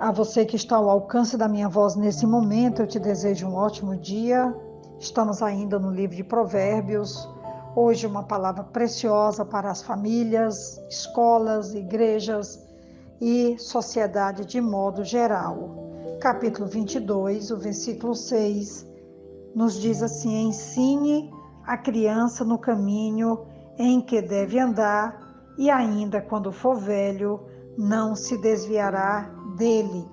A você que está ao alcance da minha voz nesse momento, eu te desejo um ótimo dia. Estamos ainda no livro de Provérbios. Hoje uma palavra preciosa para as famílias, escolas, igrejas e sociedade de modo geral. Capítulo 22, o versículo 6, nos diz assim: ensine a criança no caminho em que deve andar, e ainda quando for velho, não se desviará dele.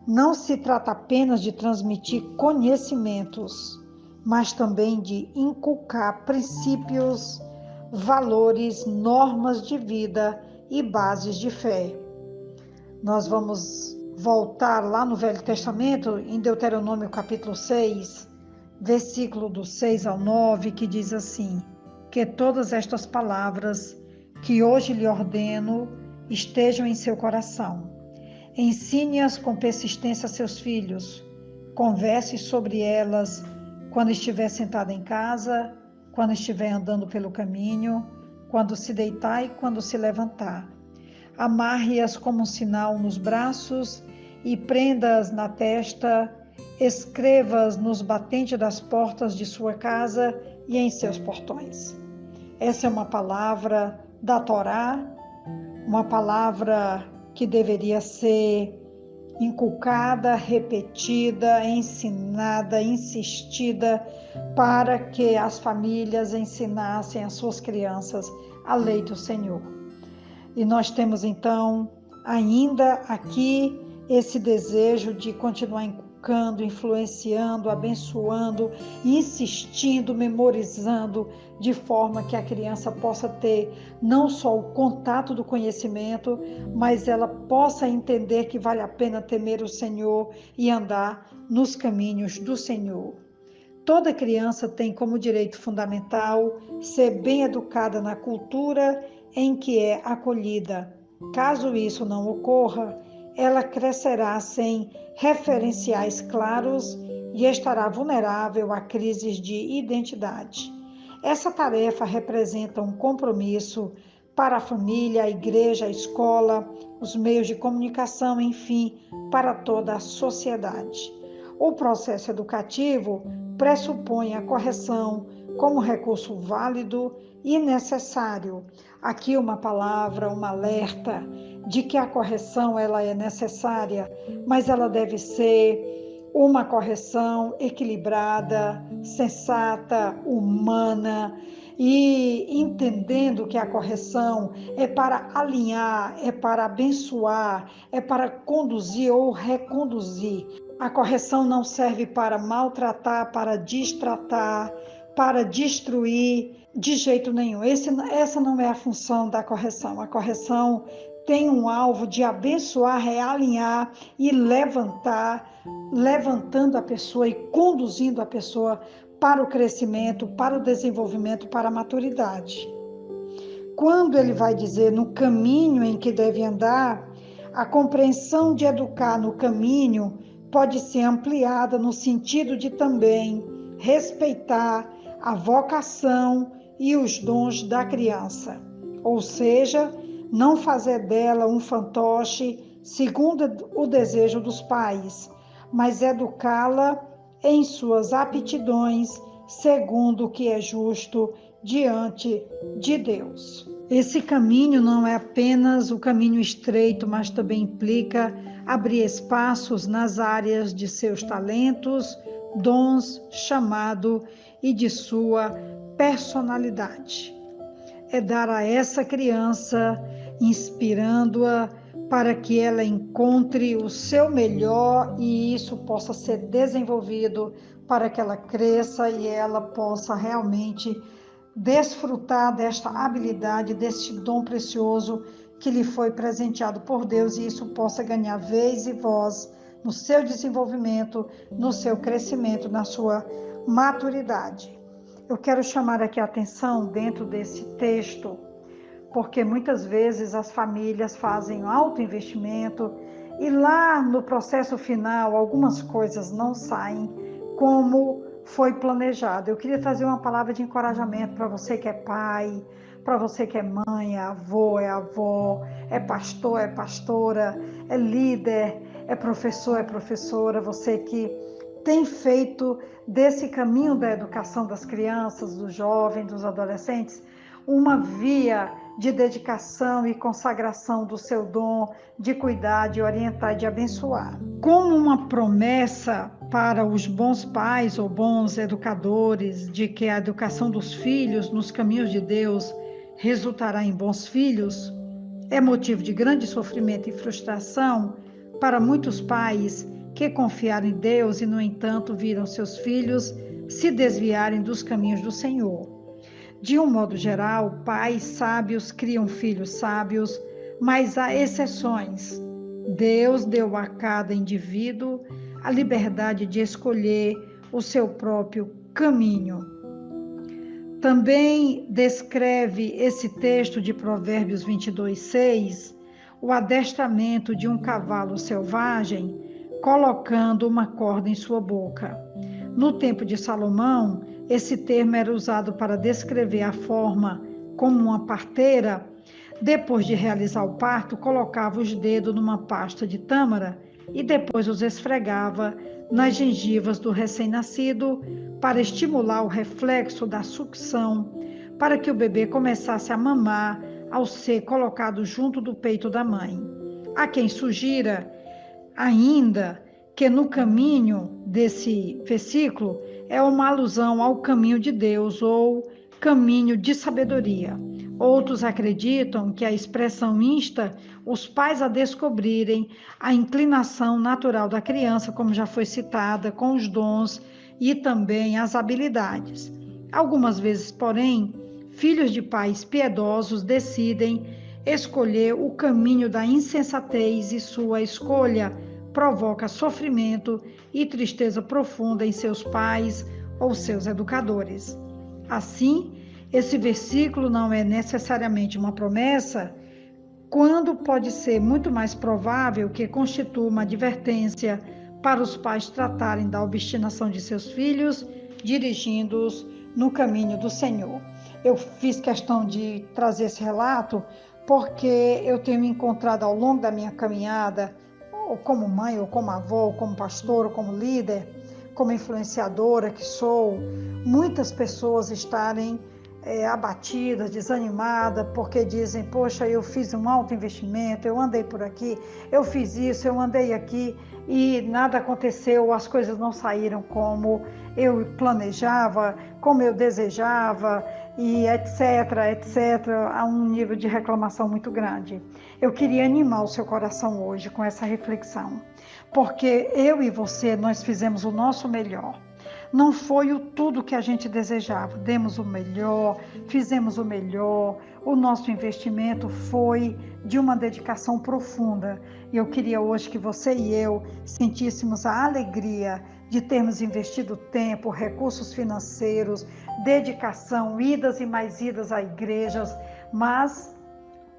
Não se trata apenas de transmitir conhecimentos, mas também de inculcar princípios, valores, normas de vida e bases de fé. Nós vamos voltar lá no Velho Testamento, em Deuteronômio capítulo 6, versículo do 6 ao 9, que diz assim: que todas estas palavras que hoje lhe ordeno estejam em seu coração. Ensine-as com persistência a seus filhos. Converse sobre elas quando estiver sentado em casa, quando estiver andando pelo caminho, quando se deitar e quando se levantar. Amarre-as como um sinal nos braços e prenda-as na testa. Escreva-as nos batentes das portas de sua casa e em seus portões. Essa é uma palavra da Torá, uma palavra que deveria ser inculcada, repetida, ensinada, insistida, para que as famílias ensinassem às suas crianças a lei do Senhor. E nós temos então ainda aqui esse desejo de continuar inculcando, influenciando, abençoando, insistindo, memorizando, de forma que a criança possa ter não só o contato do conhecimento, mas ela possa entender que vale a pena temer o Senhor e andar nos caminhos do Senhor. Toda criança tem como direito fundamental ser bem educada na cultura em que é acolhida. Caso isso não ocorra, ela crescerá sem referenciais claros e estará vulnerável a crises de identidade. Essa tarefa representa um compromisso para a família, a igreja, a escola, os meios de comunicação, enfim, para toda a sociedade. O processo educativo pressupõe a correção como recurso válido e necessário. Aqui uma palavra, um alerta de que a correção ela é necessária, mas ela deve ser uma correção equilibrada, sensata, humana, e entendendo que a correção é para alinhar, é para abençoar, é para conduzir ou reconduzir. A correção não serve para maltratar, para distratar, para destruir, de jeito nenhum. Essa não é a função da correção. A correção tem um alvo de abençoar, realinhar e levantar, levantando a pessoa e conduzindo a pessoa para o crescimento, para o desenvolvimento, para a maturidade. Quando ele vai dizer no caminho em que deve andar, a compreensão de educar no caminho pode ser ampliada no sentido de também respeitar a vocação e os dons da criança, ou seja, não fazer dela um fantoche segundo o desejo dos pais, mas educá-la em suas aptidões segundo o que é justo diante de Deus. Esse caminho não é apenas o caminho estreito, mas também implica abrir espaços nas áreas de seus talentos, dons, chamado e de sua personalidade. É dar a essa criança, inspirando-a para que ela encontre o seu melhor e isso possa ser desenvolvido para que ela cresça e ela possa realmente desfrutar desta habilidade, deste dom precioso que lhe foi presenteado por Deus e isso possa ganhar vez e voz no seu desenvolvimento, no seu crescimento, na sua maturidade. Eu quero chamar aqui a atenção dentro desse texto, porque muitas vezes as famílias fazem alto investimento e lá no processo final algumas coisas não saem como foi planejado. Eu queria trazer uma palavra de encorajamento para você que é pai, para você que é mãe, é avó, é pastor, é pastora, é líder, é professora, você que tem feito desse caminho da educação das crianças, dos jovens, dos adolescentes, uma via de dedicação e consagração do seu dom, de cuidar, de orientar e de abençoar. Como uma promessa para os bons pais ou bons educadores de que a educação dos filhos nos caminhos de Deus resultará em bons filhos, é motivo de grande sofrimento e frustração para muitos pais que confiaram em Deus e, no entanto, viram seus filhos se desviarem dos caminhos do Senhor. De um modo geral, pais sábios criam filhos sábios, mas há exceções. Deus deu a cada indivíduo a liberdade de escolher o seu próprio caminho. Também descreve esse texto de Provérbios 22:6, o adestramento de um cavalo selvagem, colocando uma corda em sua boca. No tempo de Salomão, esse termo era usado para descrever a forma como uma parteira, depois de realizar o parto, colocava os dedos numa pasta de tâmara e depois os esfregava nas gengivas do recém-nascido para estimular o reflexo da sucção, para que o bebê começasse a mamar ao ser colocado junto do peito da mãe. Há quem sugira ainda que no caminho desse versículo é uma alusão ao caminho de Deus ou caminho de sabedoria. Outros acreditam que a expressão insta os pais a descobrirem a inclinação natural da criança, como já foi citada, com os dons e também as habilidades. Algumas vezes, porém, filhos de pais piedosos decidem escolher o caminho da insensatez e sua escolha provoca sofrimento e tristeza profunda em seus pais ou seus educadores. Assim, esse versículo não é necessariamente uma promessa, quando pode ser muito mais provável que constitua uma advertência para os pais tratarem da obstinação de seus filhos, dirigindo-os no caminho do Senhor. Eu fiz questão de trazer esse relato porque eu tenho encontrado ao longo da minha caminhada, ou como mãe, ou como avó, ou como pastor, ou como líder, como influenciadora que sou, muitas pessoas estarem abatidas, desanimadas, porque dizem, poxa, eu fiz um alto investimento, eu andei por aqui, eu fiz isso, eu andei aqui e nada aconteceu, as coisas não saíram como eu planejava, como eu desejava, e etc. Há um nível de reclamação muito grande. Eu queria animar o seu coração hoje com essa reflexão, porque eu e você, nós fizemos o nosso melhor. Não foi o tudo que a gente desejava, demos o melhor, fizemos o melhor, o nosso investimento foi de uma dedicação profunda. E eu queria hoje que você e eu sentíssemos a alegria de termos investido tempo, recursos financeiros, dedicação, idas e mais idas a igrejas, mas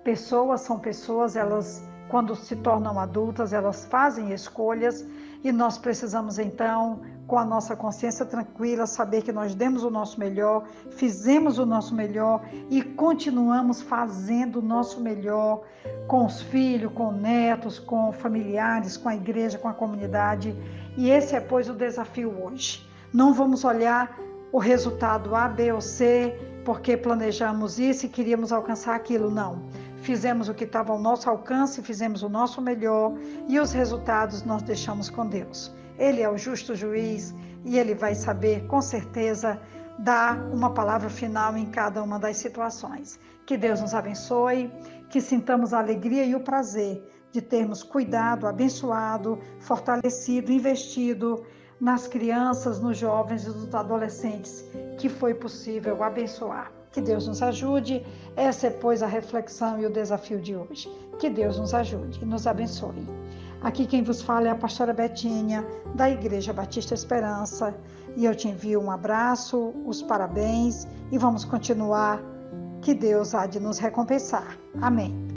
pessoas são pessoas, elas quando se tornam adultas, elas fazem escolhas e nós precisamos então, com a nossa consciência tranquila, saber que nós demos o nosso melhor, fizemos o nosso melhor e continuamos fazendo o nosso melhor com os filhos, com netos, com familiares, com a igreja, com a comunidade. E esse é, pois, o desafio hoje. Não vamos olhar o resultado A, B ou C, porque planejamos isso e queríamos alcançar aquilo, não. Fizemos o que estava ao nosso alcance, fizemos o nosso melhor e os resultados nós deixamos com Deus. Ele é o justo juiz e Ele vai saber, com certeza, dar uma palavra final em cada uma das situações. Que Deus nos abençoe, que sintamos a alegria e o prazer de termos cuidado, abençoado, fortalecido, investido nas crianças, nos jovens e nos adolescentes que foi possível abençoar. Que Deus nos ajude. Essa é, pois, a reflexão e o desafio de hoje. Que Deus nos ajude e nos abençoe. Aqui quem vos fala é a pastora Betinha, da Igreja Batista Esperança. E eu te envio um abraço, os parabéns e vamos continuar. Que Deus há de nos recompensar. Amém.